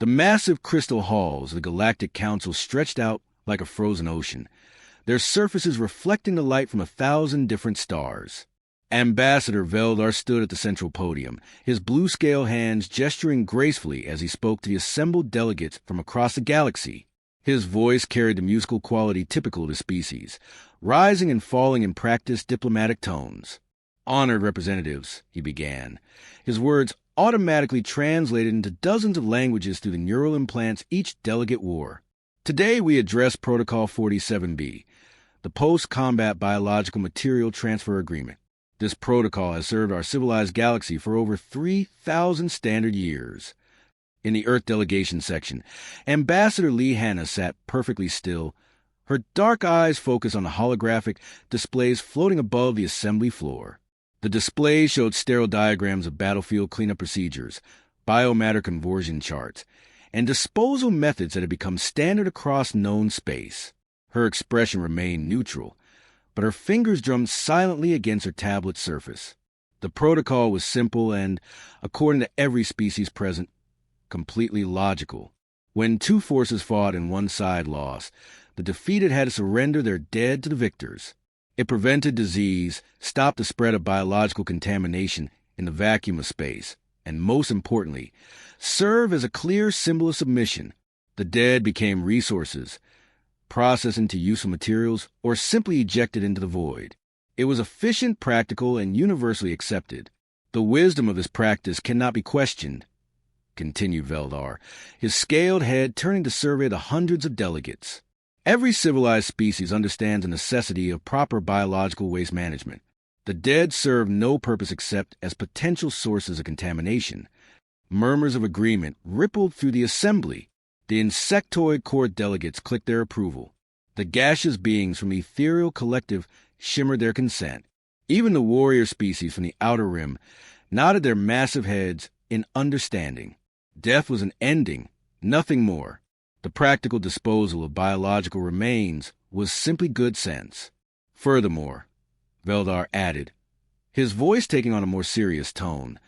The massive crystal halls of the Galactic Council stretched out like a frozen ocean, their surfaces reflecting the light from 1,000 different stars. Ambassador Veldar stood at the central podium, his blue-scale hands gesturing gracefully as he spoke to the assembled delegates from across the galaxy. His voice carried the musical quality typical of the species, rising and falling in practiced diplomatic tones. "Honored representatives," he began, his words automatically translated into dozens of languages through the neural implants each delegate wore. "Today we address Protocol 47B, the Post-Combat Biological Material Transfer Agreement. This protocol has served our civilized galaxy for over 3,000 standard years." In the Earth delegation section, Ambassador Lee Hanna sat perfectly still, her dark eyes focused on the holographic displays floating above the assembly floor. The displays showed sterile diagrams of battlefield cleanup procedures, biomatter conversion charts, and disposal methods that had become standard across known space. Her expression remained neutral, but her fingers drummed silently against her tablet surface. The protocol was simple and, according to every species present, completely logical. When two forces fought and one side lost, the defeated had to surrender their dead to the victors. It prevented disease, stopped the spread of biological contamination in the vacuum of space, and most importantly, served as a clear symbol of submission. The dead became resources, processed into useful materials, or simply ejected into the void. It was efficient, practical, and universally accepted. "The wisdom of this practice cannot be questioned," continued Veldar, his scaled head turning to survey the hundreds of delegates. "Every civilized species understands the necessity of proper biological waste management. The dead serve no purpose except as potential sources of contamination." Murmurs of agreement rippled through the assembly. The insectoid court delegates clicked their approval. The gaseous beings from the ethereal collective shimmered their consent. Even the warrior species from the outer rim nodded their massive heads in understanding. Death was an ending, nothing more. The practical disposal of biological remains was simply good sense. "Furthermore," Veldar added, his voice taking on a more serious tone,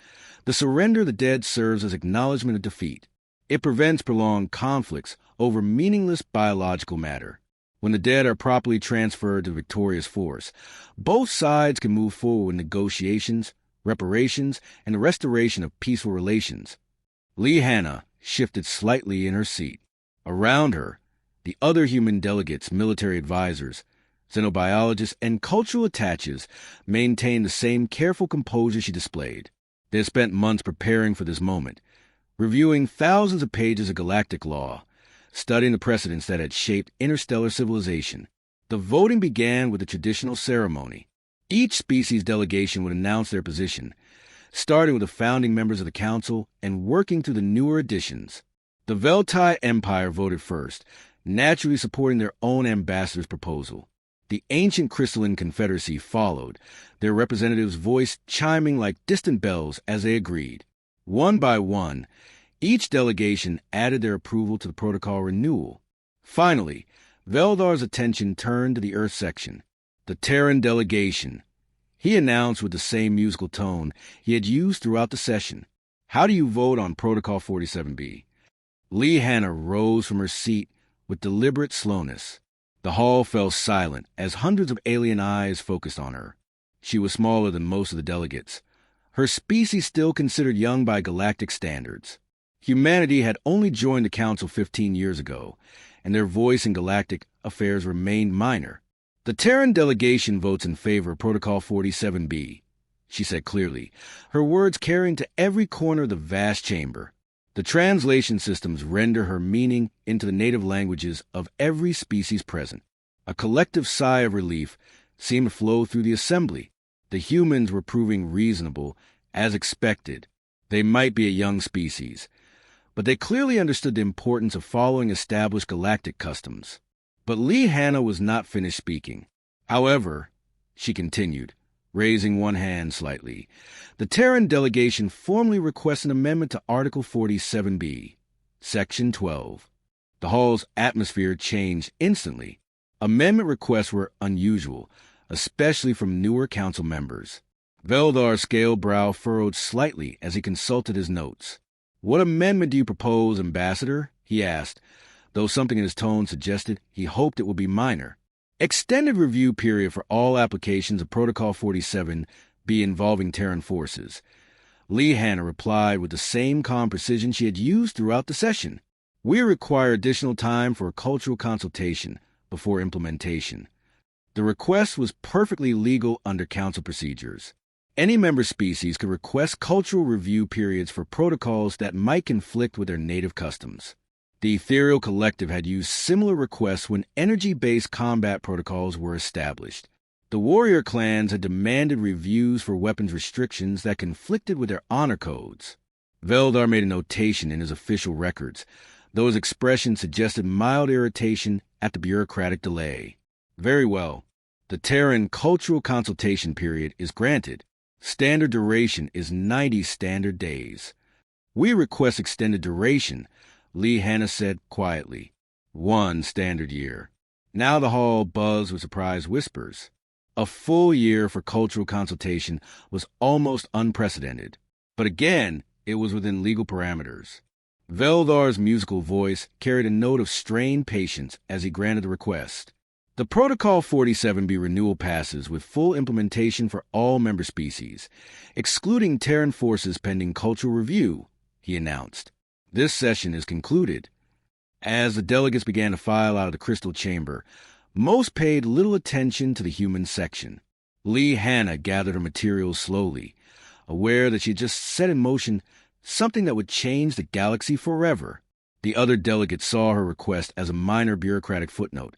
"the surrender of the dead serves as acknowledgement of defeat. It prevents prolonged conflicts over meaningless biological matter. When the dead are properly transferred to the victorious force, both sides can move forward with negotiations, reparations, and the restoration of peaceful relations." Lee Hanna shifted slightly in her seat. Around her, the other human delegates, military advisors, xenobiologists, and cultural attaches maintained the same careful composure she displayed. They had spent months preparing for this moment, reviewing thousands of pages of galactic law, studying the precedents that had shaped interstellar civilization. The voting began with a traditional ceremony. Each species delegation would announce their position, starting with the founding members of the Council and working through the newer additions. The Veltai Empire voted first, naturally supporting their own ambassador's proposal. The ancient Crystalline Confederacy followed, their representatives' voice chiming like distant bells as they agreed. One by one, each delegation added their approval to the protocol renewal. Finally, Veldar's attention turned to the Earth section. "The Terran delegation," he announced with the same musical tone he had used throughout the session. "How do you vote on Protocol 47B?" Lee Hanna rose from her seat with deliberate slowness. The hall fell silent as hundreds of alien eyes focused on her. She was smaller than most of the delegates, her species still considered young by galactic standards. Humanity had only joined the Council 15 years ago, and their voice in galactic affairs remained minor. "The Terran delegation votes in favor of Protocol 47B, she said clearly, her words carrying to every corner of the vast chamber. The translation systems render her meaning into the native languages of every species present. A collective sigh of relief seemed to flow through the assembly. The humans were proving reasonable, as expected. They might be a young species, but they clearly understood the importance of following established galactic customs. But Lee Hanna was not finished speaking. "However," she continued, raising one hand slightly, "the Terran delegation formally requests an amendment to Article 47B, Section 12. The hall's atmosphere changed instantly. Amendment requests were unusual, especially from newer council members. Veldar's scaled brow furrowed slightly as he consulted his notes. "What amendment do you propose, Ambassador?" he asked, though something in his tone suggested he hoped it would be minor. "Extended review period for all applications of Protocol 47 be involving Terran forces." Lee Hanna replied with the same calm precision she had used throughout the session. "We require additional time for a cultural consultation before implementation." The request was perfectly legal under Council procedures. Any member species could request cultural review periods for protocols that might conflict with their native customs. The Ethereal Collective had used similar requests when energy-based combat protocols were established. The warrior clans had demanded reviews for weapons restrictions that conflicted with their honor codes. Veldar made a notation in his official records, though his expression suggested mild irritation at the bureaucratic delay. "Very well. The Terran cultural consultation period is granted. Standard duration is 90 standard days." "We request extended duration," Lee Hanna said quietly. "1 standard year." Now the hall buzzed with surprised whispers. A full year for cultural consultation was almost unprecedented. But again, it was within legal parameters. Veldar's musical voice carried a note of strained patience as he granted the request. "The Protocol 47B renewal passes with full implementation for all member species, excluding Terran forces pending cultural review," he announced. "This session is concluded." As the delegates began to file out of the crystal chamber, most paid little attention to the human section. Lee Hanna gathered her materials slowly, aware that she had just set in motion something that would change the galaxy forever. The other delegates saw her request as a minor bureaucratic footnote,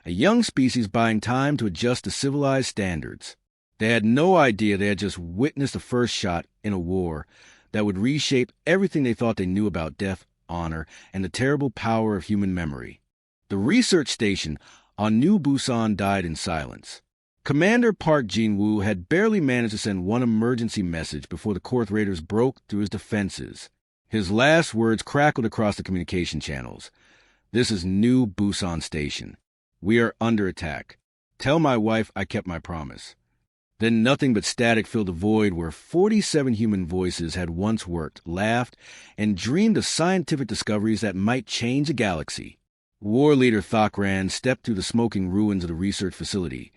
a young species buying time to adjust to civilized standards. They had no idea they had just witnessed the first shot in a war that would reshape everything they thought they knew about death, honor, and the terrible power of human memory. The research station on New Busan died in silence. Commander Park Jin-woo had barely managed to send one emergency message before the Korth raiders broke through his defenses. His last words crackled across the communication channels. "This is New Busan Station. We are under attack. Tell my wife I kept my promise." Then nothing but static filled the void where 47 human voices had once worked, laughed, and dreamed of scientific discoveries that might change the galaxy. War leader Thakran stepped through the smoking ruins of the research facility,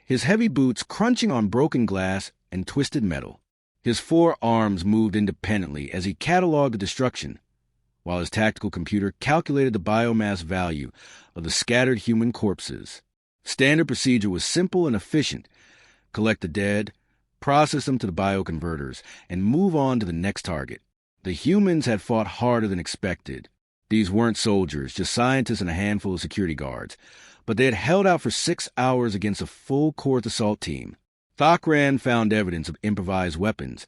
his heavy boots crunching on broken glass and twisted metal. His 4 arms moved independently as he cataloged the destruction, while his tactical computer calculated the biomass value of the scattered human corpses. Standard procedure was simple and efficient. Collect the dead, process them to the bioconverters, and move on to the next target. The humans had fought harder than expected. These weren't soldiers, just scientists and a handful of security guards, but they had held out for 6 hours against a full Korth assault team. Thakran found evidence of improvised weapons,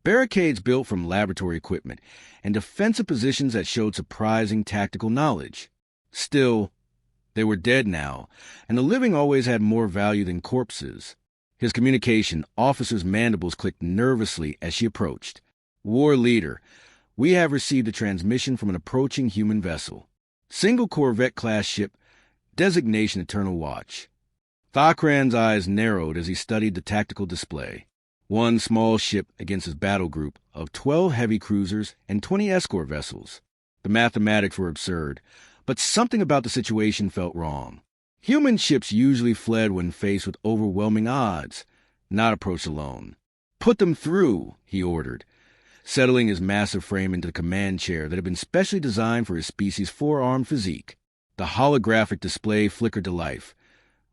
barricades built from laboratory equipment, and defensive positions that showed surprising tactical knowledge. Still, they were dead now, and the living always had more value than corpses. His communication officer's mandibles clicked nervously as she approached. "War leader, we have received a transmission from an approaching human vessel. Single Corvette-class ship, designation Eternal Watch." Thakran's eyes narrowed as he studied the tactical display. 1 small ship against his battle group of 12 heavy cruisers and 20 escort vessels. The mathematics were absurd, but something about the situation felt wrong. Human ships usually fled when faced with overwhelming odds, not approached alone. "Put them through," he ordered, settling his massive frame into the command chair that had been specially designed for his species' 4-armed physique. The holographic display flickered to life,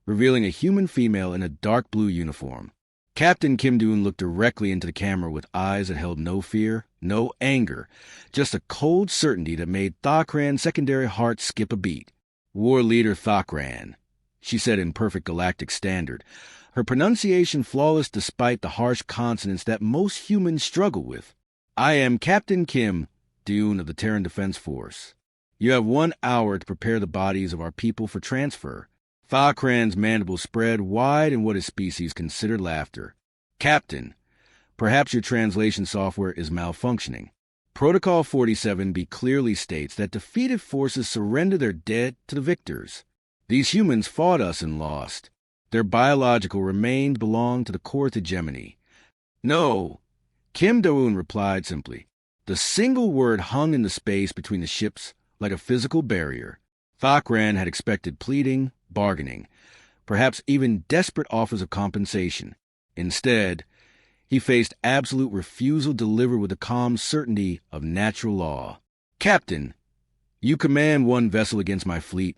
revealing a human female in a dark blue uniform. Captain Kim Doon looked directly into the camera with eyes that held no fear, no anger, just a cold certainty that made Thakran's secondary heart skip a beat. "War leader Thakran," she said in perfect galactic standard, her pronunciation flawless despite the harsh consonants that most humans struggle with. "I am Captain Kim Doon of the Terran Defense Force. You have 1 hour to prepare the bodies of our people for transfer." Thakran's mandibles spread wide in what his species considered laughter. "Captain, perhaps your translation software is malfunctioning. Protocol 47B clearly states that defeated forces surrender their dead to the victors. These humans fought us and lost. Their biological remains belong to the Korth hegemony." "No," Kim Doon replied simply. The single word hung in the space between the ships like a physical barrier. Thakran had expected pleading, bargaining, perhaps even desperate offers of compensation. Instead, he faced absolute refusal delivered with the calm certainty of natural law. "Captain, you command one vessel against my fleet,"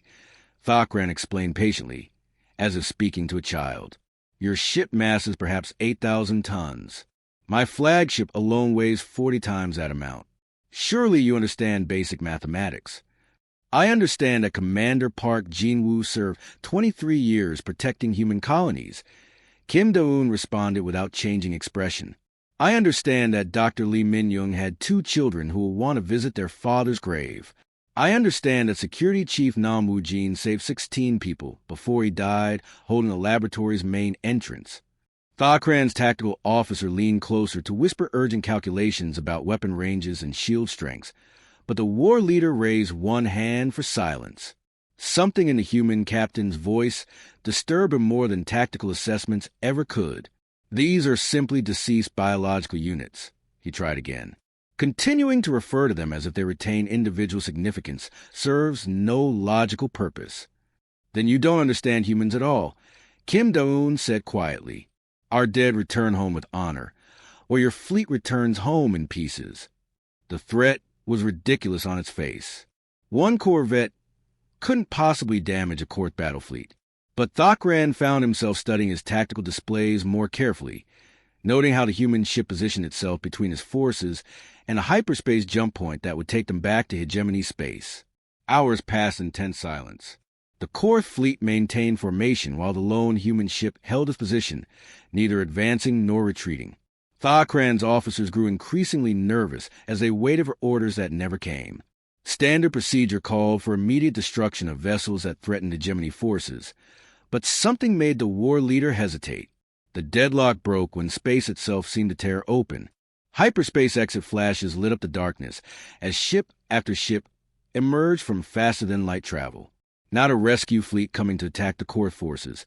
Thakran explained patiently, as if speaking to a child. "Your ship mass is perhaps 8,000 tons. My flagship alone weighs 40 times that amount. Surely you understand basic mathematics. I understand that Commander Park Jinwoo served 23 years protecting human colonies." Kim Do-eun responded without changing expression. "I understand that Dr. Lee Min-young had 2 children who will want to visit their father's grave. I understand that Security Chief Nam Woo-jin saved 16 people before he died holding the laboratory's main entrance." Thakran's tactical officer leaned closer to whisper urgent calculations about weapon ranges and shield strengths, but the war leader raised one hand for silence. Something in the human captain's voice disturbed him more than tactical assessments ever could. "These are simply deceased biological units," he tried again. "Continuing to refer to them as if they retain individual significance serves no logical purpose." "Then you don't understand humans at all," Kim Do-eun said quietly. "Our dead return home with honor, or your fleet returns home in pieces." The threat was ridiculous on its face. One corvette couldn't possibly damage a Korth battle fleet. But Thakran found himself studying his tactical displays more carefully, noting how the human ship positioned itself between his forces and a hyperspace jump point that would take them back to hegemony space. Hours passed in tense silence. The Korth fleet maintained formation while the lone human ship held its position, neither advancing nor retreating. Thakran's officers grew increasingly nervous as they waited for orders that never came. Standard procedure called for immediate destruction of vessels that threatened hegemony forces. But something made the war leader hesitate. The deadlock broke when space itself seemed to tear open. Hyperspace exit flashes lit up the darkness as ship after ship emerged from faster-than-light travel. Not a rescue fleet coming to attack the Korth forces,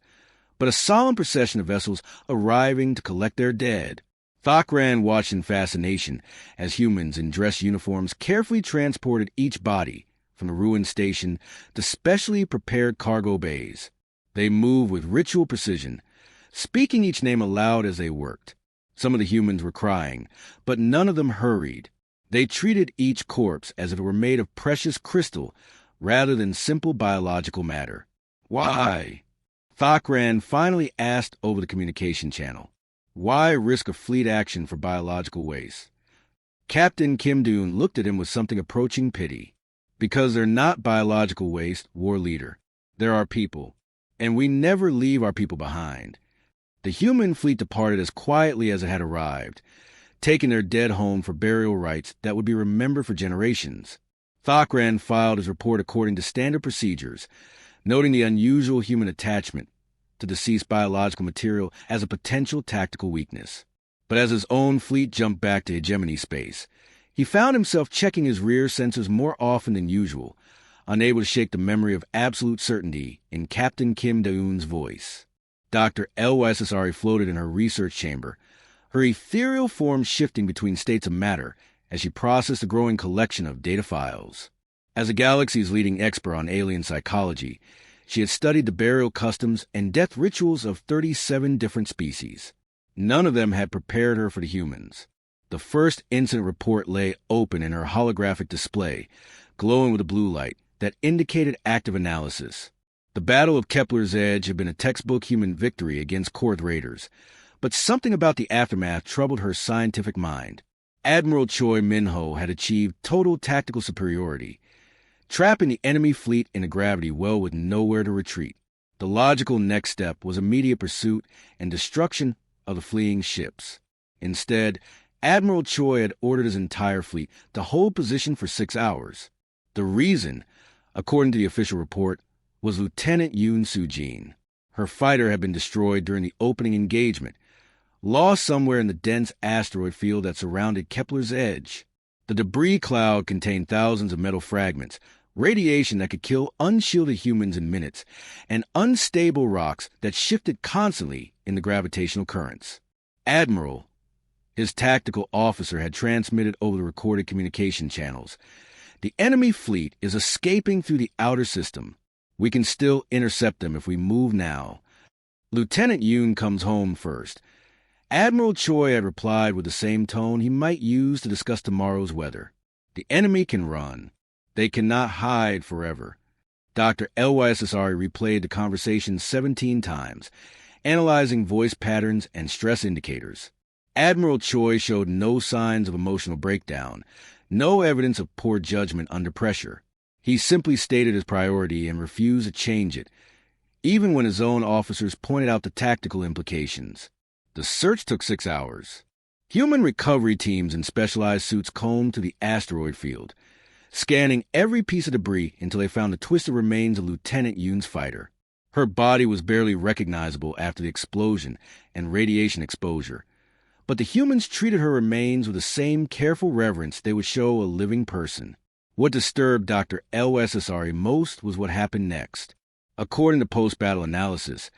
but a solemn procession of vessels arriving to collect their dead. Thakran watched in fascination as humans in dress uniforms carefully transported each body from the ruined station to specially prepared cargo bays. They moved with ritual precision, speaking each name aloud as they worked. Some of the humans were crying, but none of them hurried. They treated each corpse as if it were made of precious crystal rather than simple biological matter. "Why?" Thakran finally asked over the communication channel. "Why risk a fleet action for biological waste?" Captain Kim Do-eun looked at him with something approaching pity. "Because they're not biological waste, war leader. They're our people, and we never leave our people behind." The human fleet departed as quietly as it had arrived, taking their dead home for burial rites that would be remembered for generations. Thakran filed his report according to standard procedures, noting the unusual human attachment to deceased biological material as a potential tactical weakness. But as his own fleet jumped back to hegemony space, he found himself checking his rear sensors more often than usual, unable to shake the memory of absolute certainty in Captain Kim Do-eun's voice. Dr. L.Y. Sasari floated in her research chamber, her ethereal form shifting between states of matter as she processed a growing collection of data files. As the galaxy's leading expert on alien psychology, she had studied the burial customs and death rituals of 37 different species. None of them had prepared her for the humans. The first incident report lay open in her holographic display, glowing with a blue light that indicated active analysis. The Battle of Kepler's Edge had been a textbook human victory against Korth raiders, but something about the aftermath troubled her scientific mind. Admiral Choi Min-ho had achieved total tactical superiority, trapping the enemy fleet in a gravity well with nowhere to retreat. The logical next step was immediate pursuit and destruction of the fleeing ships. Instead, Admiral Choi had ordered his entire fleet to hold position for 6 hours. The reason, according to the official report, was Lieutenant Yoon Soo-jin. Her fighter had been destroyed during the opening engagement, lost somewhere in the dense asteroid field that surrounded Kepler's Edge. The debris cloud contained thousands of metal fragments, radiation that could kill unshielded humans in minutes, and unstable rocks that shifted constantly in the gravitational currents. "Admiral," His tactical officer had transmitted over the recorded communication channels. The enemy fleet is escaping through the outer system. We can still intercept them if we move now. Lieutenant Yoon comes home first. Admiral Choi had replied with the same tone he might use to discuss tomorrow's weather. The enemy can run. They cannot hide forever. Dr. LYSSR replayed the conversation 17 times, analyzing voice patterns and stress indicators. Admiral Choi showed no signs of emotional breakdown, no evidence of poor judgment under pressure. He simply stated his priority and refused to change it, even when his own officers pointed out the tactical implications. The search took 6 hours. Human recovery teams in specialized suits combed to the asteroid field, scanning every piece of debris until they found the twisted remains of Lieutenant Yoon's fighter. Her body was barely recognizable after the explosion and radiation exposure, but the humans treated her remains with the same careful reverence they would show a living person. What disturbed Dr. LSSRE most was what happened next. According to post-battle analysis,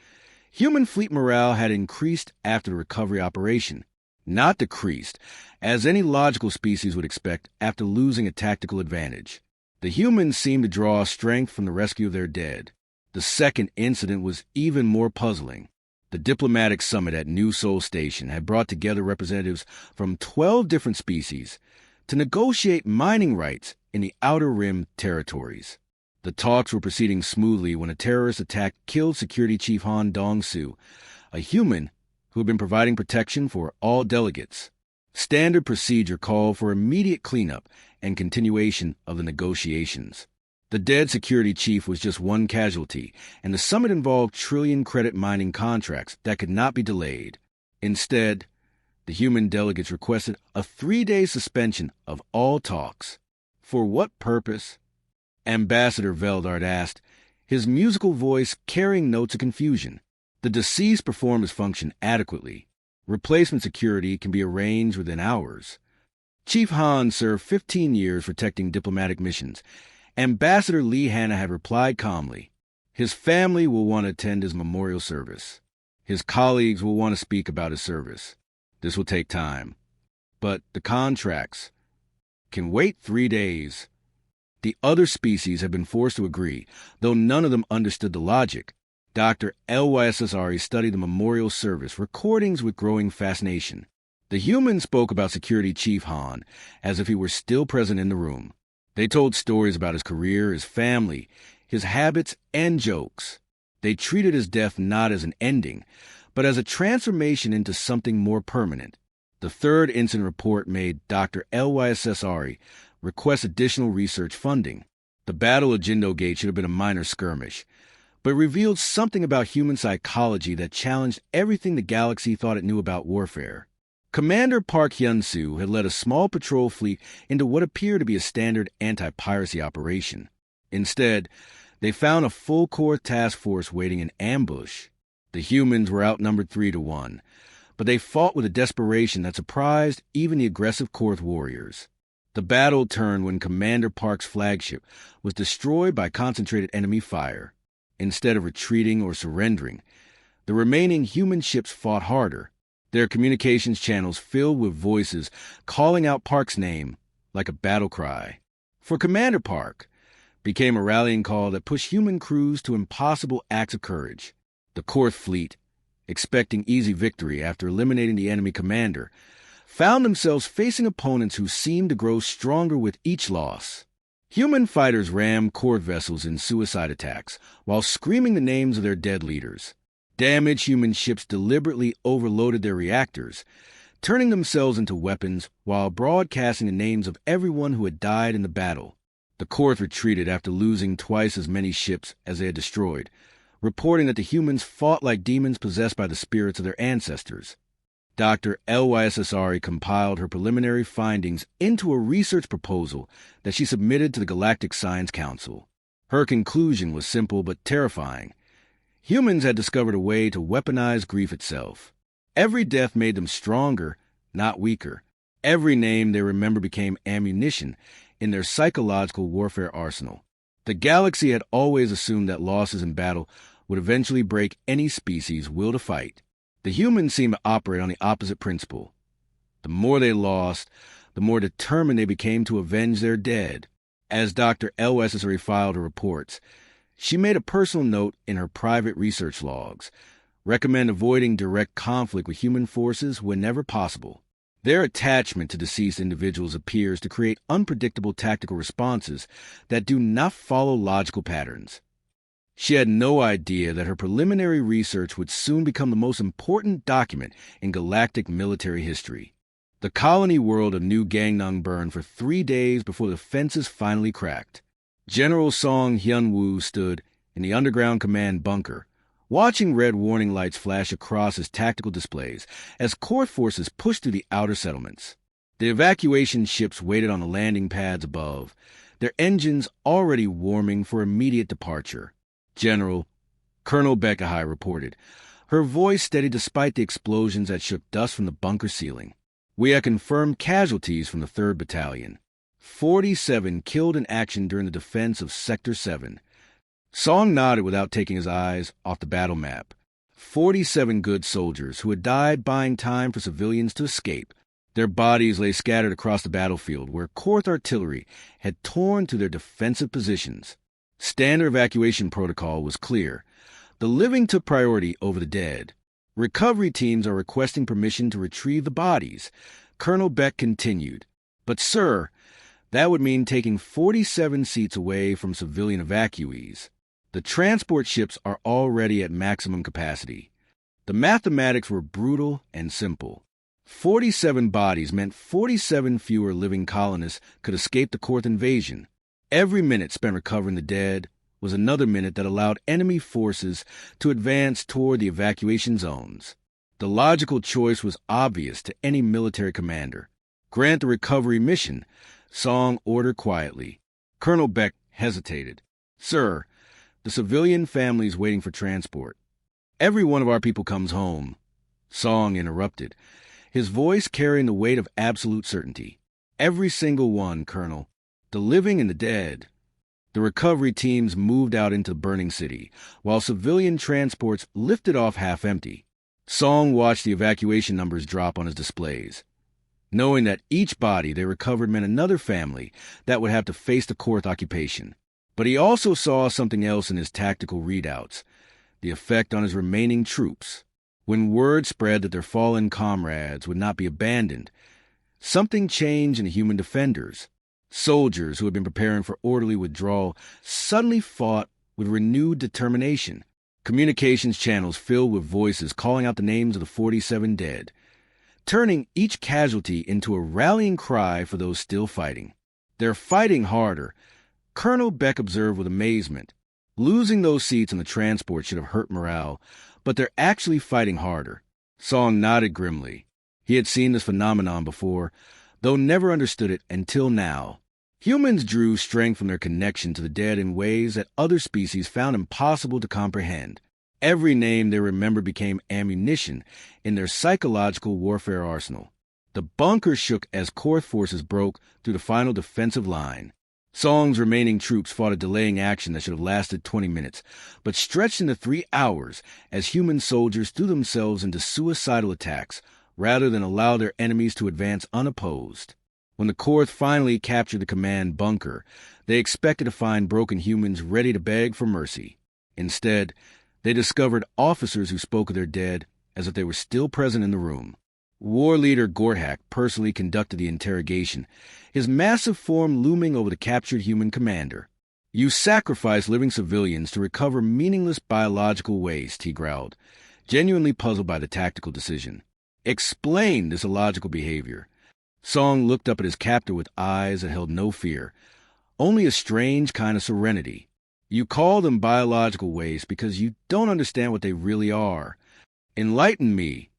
human fleet morale had increased after the recovery operation, not decreased, as any logical species would expect after losing a tactical advantage. The humans seemed to draw strength from the rescue of their dead. The second incident was even more puzzling. The diplomatic summit at New Seoul Station had brought together representatives from 12 different species to negotiate mining rights in the Outer Rim territories. The talks were proceeding smoothly when a terrorist attack killed Security Chief Han Dong-soo, a human who had been providing protection for all delegates. Standard procedure called for immediate cleanup and continuation of the negotiations. The dead security chief was just one casualty, and the summit involved trillion-credit mining contracts that could not be delayed. Instead, the human delegates requested a 3-day suspension of all talks. For what purpose? Ambassador Veldart asked, his musical voice carrying notes of confusion. The deceased performed his function adequately. Replacement security can be arranged within hours. Chief Han served 15 years protecting diplomatic missions. Ambassador Lee Hanna had replied calmly, his family will want to attend his memorial service. His colleagues will want to speak about his service. This will take time. But the contracts can wait 3 days. The other species had been forced to agree, though none of them understood the logic. Dr. LYSSRE studied the memorial service recordings with growing fascination. The humans spoke about Security Chief Han as if he were still present in the room. They told stories about his career, his family, his habits, and jokes. They treated his death not as an ending, but as a transformation into something more permanent. The third incident report made Dr. LYSSRE request additional research funding. The Battle of Jindo Gate should have been a minor skirmish, but revealed something about human psychology that challenged everything the galaxy thought it knew about warfare. Commander Park Hyun-soo had led a small patrol fleet into what appeared to be a standard anti-piracy operation. Instead, they found a full-core task force waiting in ambush. The humans were outnumbered 3-1, but they fought with a desperation that surprised even the aggressive Korth warriors. The battle turned when Commander Park's flagship was destroyed by concentrated enemy fire. Instead of retreating or surrendering, the remaining human ships fought harder, their communications channels filled with voices calling out Park's name like a battle cry. For Commander Park became a rallying call that pushed human crews to impossible acts of courage. The Korth fleet, expecting easy victory after eliminating the enemy commander, found themselves facing opponents who seemed to grow stronger with each loss. Human fighters rammed Korth vessels in suicide attacks while screaming the names of their dead leaders. Damaged human ships deliberately overloaded their reactors, turning themselves into weapons while broadcasting the names of everyone who had died in the battle. The Korth retreated after losing twice as many ships as they had destroyed, reporting that the humans fought like demons possessed by the spirits of their ancestors. Dr. LYSSRE compiled her preliminary findings into a research proposal that she submitted to the Galactic Science Council. Her conclusion was simple but terrifying. Humans had discovered a way to weaponize grief itself. Every death made them stronger, not weaker. Every name they remember became ammunition in their psychological warfare arsenal. The galaxy had always assumed that losses in battle would eventually break any species' will to fight. The humans seemed to operate on the opposite principle. The more they lost, the more determined they became to avenge their dead. As Dr. Elwessery filed her reports, she made a personal note in her private research logs: recommend avoiding direct conflict with human forces whenever possible. Their attachment to deceased individuals appears to create unpredictable tactical responses that do not follow logical patterns. She had no idea that her preliminary research would soon become the most important document in galactic military history. The colony world of New Gangnam burned for 3 days before the fences finally cracked. General Song Hyun-woo stood in the underground command bunker, watching red warning lights flash across his tactical displays as Korth forces pushed through the outer settlements. The evacuation ships waited on the landing pads above, their engines already warming for immediate departure. General, Colonel Beckahai reported, her voice steady despite the explosions that shook dust from the bunker ceiling. We have confirmed casualties from the 3rd Battalion. 47 killed in action during the defense of Sector 7. Song nodded without taking his eyes off the battle map. 47 good soldiers who had died buying time for civilians to escape. Their bodies lay scattered across the battlefield where Korth artillery had torn through their defensive positions. Standard evacuation protocol was clear. The living took priority over the dead. Recovery teams are requesting permission to retrieve the bodies. Colonel Beck continued. But, sir, that would mean taking 47 seats away from civilian evacuees. The transport ships are already at maximum capacity. The mathematics were brutal and simple. 47 bodies meant 47 fewer living colonists could escape the Korth invasion. Every minute spent recovering the dead was another minute that allowed enemy forces to advance toward the evacuation zones. The logical choice was obvious to any military commander. Grant the recovery mission, Song ordered quietly. Colonel Beck hesitated. Sir, the civilian families waiting for transport. Every one of our people comes home. Song interrupted, his voice carrying the weight of absolute certainty. Every single one, Colonel. The living and the dead. The recovery teams moved out into the burning city, while civilian transports lifted off half-empty. Song watched the evacuation numbers drop on his displays, knowing that each body they recovered meant another family that would have to face the Korth occupation. But he also saw something else in his tactical readouts, the effect on his remaining troops. When word spread that their fallen comrades would not be abandoned, something changed in the human defenders. Soldiers who had been preparing for orderly withdrawal suddenly fought with renewed determination. Communications channels filled with voices calling out the names of the 47 dead, turning each casualty into a rallying cry for those still fighting. They're fighting harder, Colonel Beck observed with amazement. Losing those seats on the transport should have hurt morale, but they're actually fighting harder. Song nodded grimly. He had seen this phenomenon before, though never understood it until now. Humans drew strength from their connection to the dead in ways that other species found impossible to comprehend. Every name they remembered became ammunition in their psychological warfare arsenal. The bunker shook as Korth forces broke through the final defensive line. Song's remaining troops fought a delaying action that should have lasted 20 minutes, but stretched into 3 hours as human soldiers threw themselves into suicidal attacks rather than allow their enemies to advance unopposed. When the Korth finally captured the command bunker, they expected to find broken humans ready to beg for mercy. Instead, they discovered officers who spoke of their dead as if they were still present in the room. War leader Gorthak personally conducted the interrogation, his massive form looming over the captured human commander. You sacrifice living civilians to recover meaningless biological waste, he growled, genuinely puzzled by the tactical decision. Explain this illogical behavior. Song looked up at his captor with eyes that held no fear, only a strange kind of serenity. You call them biological waste because you don't understand what they really are. Enlighten me.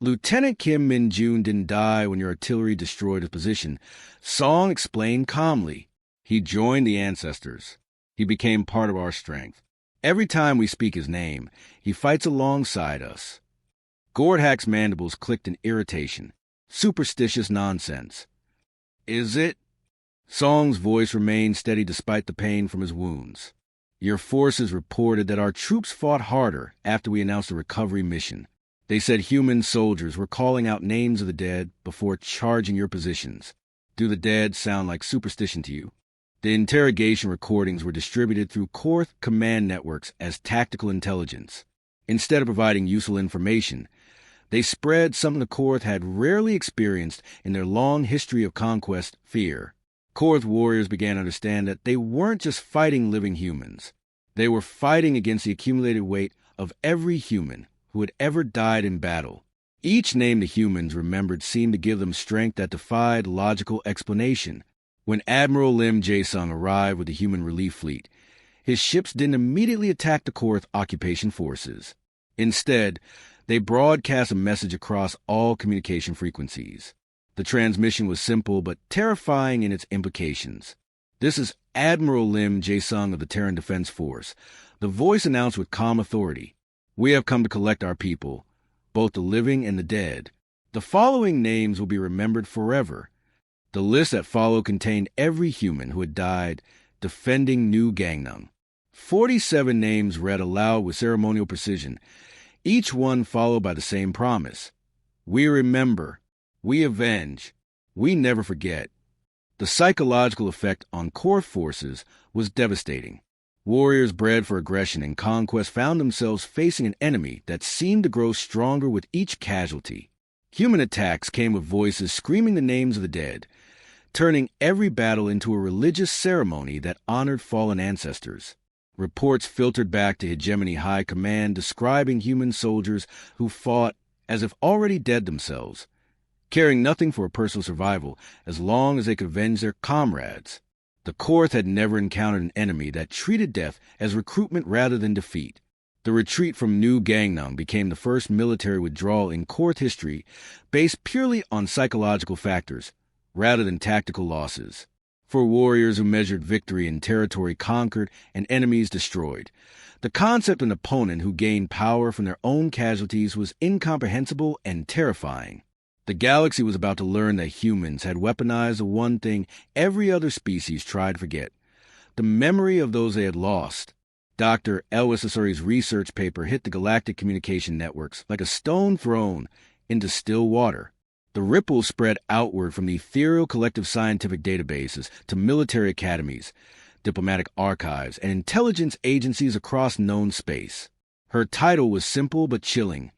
Lieutenant Kim Min-jun didn't die when your artillery destroyed his position. Song explained calmly. He joined the ancestors. He became part of our strength. Every time we speak his name, he fights alongside us. Gorthak's mandibles clicked in irritation. Superstitious nonsense. Is it? Song's voice remained steady despite the pain from his wounds. Your forces reported that our troops fought harder after we announced the recovery mission. They said human soldiers were calling out names of the dead before charging your positions. Do the dead sound like superstition to you? The interrogation recordings were distributed through Korth command networks as tactical intelligence. Instead of providing useful information, they spread something the Korth had rarely experienced in their long history of conquest: fear. Korth warriors began to understand that they weren't just fighting living humans. They were fighting against the accumulated weight of every human who had ever died in battle. Each name the humans remembered seemed to give them strength that defied logical explanation. When Admiral Lim Jae-sung arrived with the human relief fleet, his ships didn't immediately attack the Korth occupation forces. Instead, they broadcast a message across all communication frequencies. The transmission was simple but terrifying in its implications. "This is Admiral Lim Jae-sung of the Terran Defense Force." The voice announced with calm authority. "We have come to collect our people, both the living and the dead. The following names will be remembered forever." The list that followed contained every human who had died defending New Gangnam. 47 names read aloud with ceremonial precision, each one followed by the same promise. "We remember. We avenge. We never forget." The psychological effect on Korth forces was devastating. Warriors bred for aggression and conquest found themselves facing an enemy that seemed to grow stronger with each casualty. Human attacks came with voices screaming the names of the dead, turning every battle into a religious ceremony that honored fallen ancestors. Reports filtered back to Hegemony High Command describing human soldiers who fought as if already dead themselves, caring nothing for personal survival as long as they could avenge their comrades. The Korth had never encountered an enemy that treated death as recruitment rather than defeat. The retreat from New Gangnam became the first military withdrawal in Korth history based purely on psychological factors, rather than tactical losses. For warriors who measured victory in territory conquered and enemies destroyed, the concept of an opponent who gained power from their own casualties was incomprehensible and terrifying. The galaxy was about to learn that humans had weaponized the one thing every other species tried to forget: the memory of those they had lost. Dr. Elwesasori's research paper hit the galactic communication networks like a stone thrown into still water. The ripples spread outward from the ethereal collective scientific databases to military academies, diplomatic archives, and intelligence agencies across known space. Her title was simple but chilling: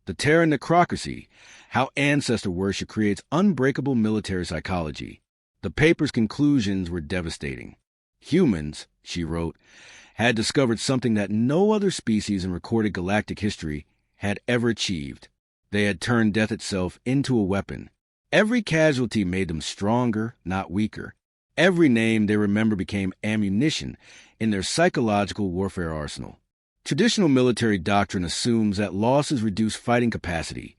The Terran Necrocracy, How Ancestor Worship Creates Unbreakable Military Psychology. The paper's conclusions were devastating. Humans, she wrote, had discovered something that no other species in recorded galactic history had ever achieved. They had turned death itself into a weapon. Every casualty made them stronger, not weaker. Every name they remember became ammunition in their psychological warfare arsenal. Traditional military doctrine assumes that losses reduce fighting capacity.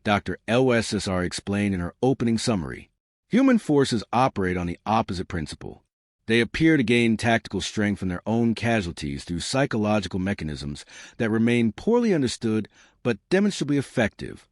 Dr. LSSR explained in her opening summary. Human forces operate on the opposite principle. They appear to gain tactical strength from their own casualties through psychological mechanisms that remain poorly understood but demonstrably effective.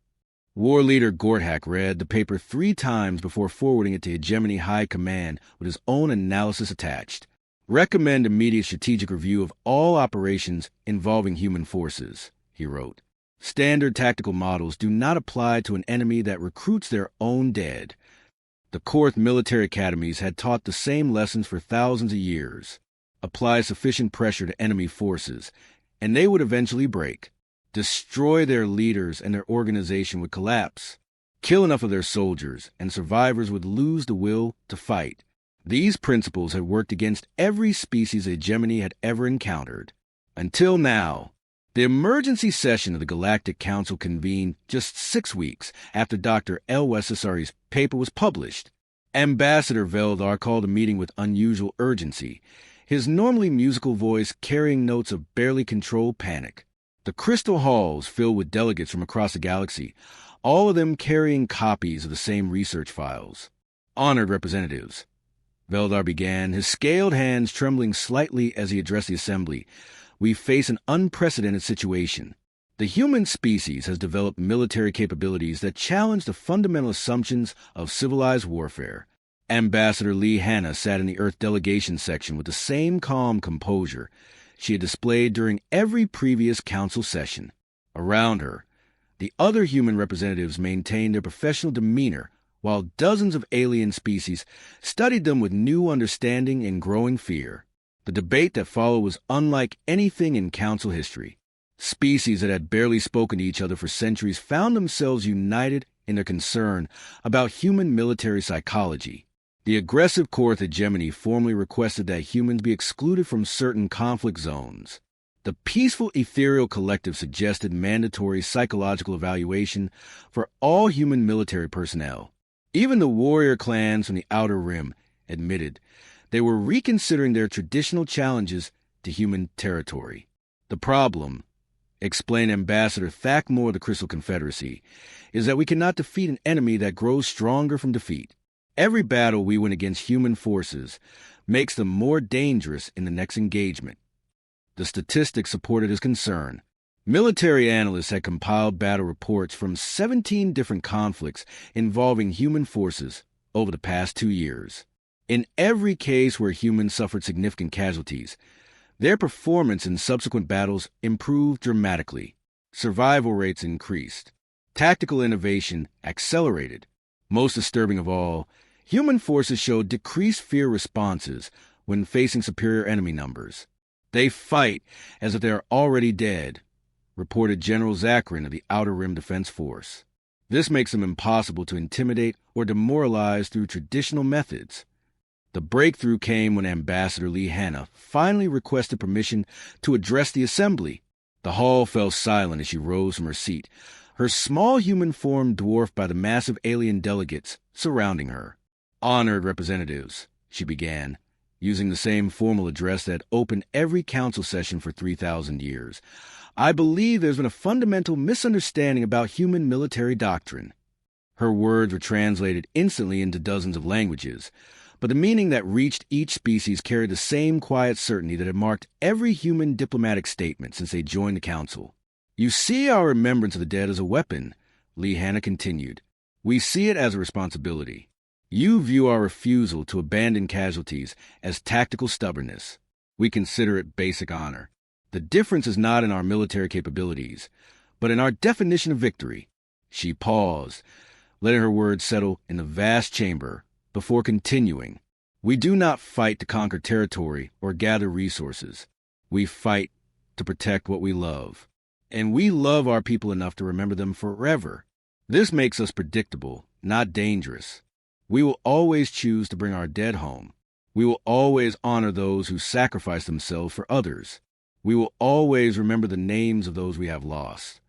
War leader Gorthak read the paper 3 times before forwarding it to Hegemony High Command with his own analysis attached. Recommend immediate strategic review of all operations involving human forces, he wrote. Standard tactical models do not apply to an enemy that recruits their own dead. The Korth military academies had taught the same lessons for thousands of years. Apply sufficient pressure to enemy forces, and they would eventually break. Destroy their leaders and their organization would collapse. Kill enough of their soldiers, and survivors would lose the will to fight. These principles had worked against every species hegemony had ever encountered. Until now. The emergency session of the Galactic Council convened just 6 weeks after Dr. Elwesasori's paper was published. Ambassador Veldar called a meeting with unusual urgency, his normally musical voice carrying notes of barely controlled panic. The crystal halls filled with delegates from across the galaxy, all of them carrying copies of the same research files. Honored representatives, Veldar began, his scaled hands trembling slightly as he addressed the assembly. We face an unprecedented situation. The human species has developed military capabilities that challenge the fundamental assumptions of civilized warfare. Ambassador Lee Hanna sat in the Earth delegation section with the same calm composure she had displayed during every previous council session. Around her, The other human representatives maintained their professional demeanor, while dozens of alien species studied them with new understanding and growing fear. The debate that followed was unlike anything in Council history. Species that had barely spoken to each other for centuries found themselves united in their concern about human military psychology. The aggressive Korth hegemony formally requested that humans be excluded from certain conflict zones. The peaceful ethereal collective suggested mandatory psychological evaluation for all human military personnel. Even the warrior clans from the Outer Rim admitted they were reconsidering their traditional challenges to human territory. The problem, explained Ambassador Thakmor of the Crystal Confederacy, is that we cannot defeat an enemy that grows stronger from defeat. Every battle we win against human forces makes them more dangerous in the next engagement. The statistics supported his concern. Military analysts had compiled battle reports from 17 different conflicts involving human forces over the past 2 years. In every case where humans suffered significant casualties, their performance in subsequent battles improved dramatically. Survival rates increased. Tactical innovation accelerated. Most disturbing of all, human forces showed decreased fear responses when facing superior enemy numbers. They fight as if they are already dead, reported General Zakrin of the Outer Rim Defense Force. This makes them impossible to intimidate or demoralize through traditional methods. The breakthrough came when Ambassador Lee Hanna finally requested permission to address the assembly. The hall fell silent as she rose from her seat, her small human form dwarfed by the massive alien delegates surrounding her. "Honored representatives," she began, using the same formal address that opened every council session for 3,000 years. "I believe there's been a fundamental misunderstanding about human military doctrine." Her words were translated instantly into dozens of languages, but the meaning that reached each species carried the same quiet certainty that had marked every human diplomatic statement since they joined the council. "You see our remembrance of the dead as a weapon," Lee Hanna continued. "We see it as a responsibility. You view our refusal to abandon casualties as tactical stubbornness. We consider it basic honor. The difference is not in our military capabilities, but in our definition of victory." She paused, letting her words settle in the vast chamber before continuing. "We do not fight to conquer territory or gather resources. We fight to protect what we love. And we love our people enough to remember them forever. This makes us predictable, not dangerous. We will always choose to bring our dead home. We will always honor those who sacrifice themselves for others. We will always remember the names of those we have lost."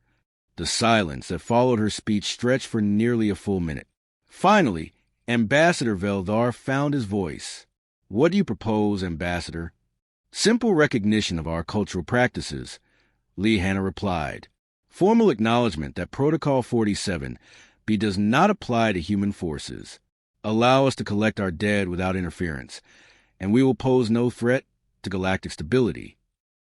The silence that followed her speech stretched for nearly a full minute. Finally, Ambassador Veldar found his voice. "What do you propose, Ambassador?" "Simple recognition of our cultural practices," Lee Hanna replied. "Formal acknowledgement that Protocol 47B does not apply to human forces. Allow us to collect our dead without interference, and we will pose no threat to galactic stability."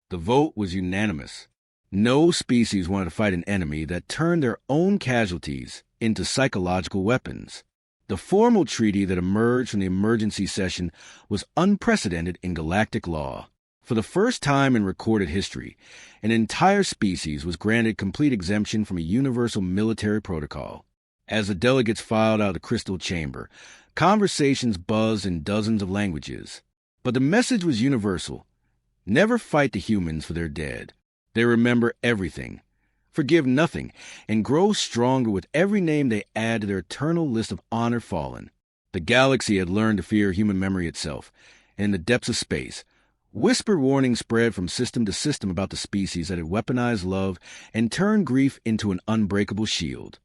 The vote was unanimous. No species wanted to fight an enemy that turned their own casualties into psychological weapons. The formal treaty that emerged from the emergency session was unprecedented in galactic law. For the first time in recorded history, an entire species was granted complete exemption from a universal military protocol. As the delegates filed out of the crystal chamber, conversations buzzed in dozens of languages. But the message was universal. Never fight the humans for their dead. They remember everything, forgive nothing, and grow stronger with every name they add to their eternal list of honor fallen. The galaxy had learned to fear human memory itself, and in the depths of space, whispered warnings spread from system to system about the species that had weaponized love and turned grief into an unbreakable shield.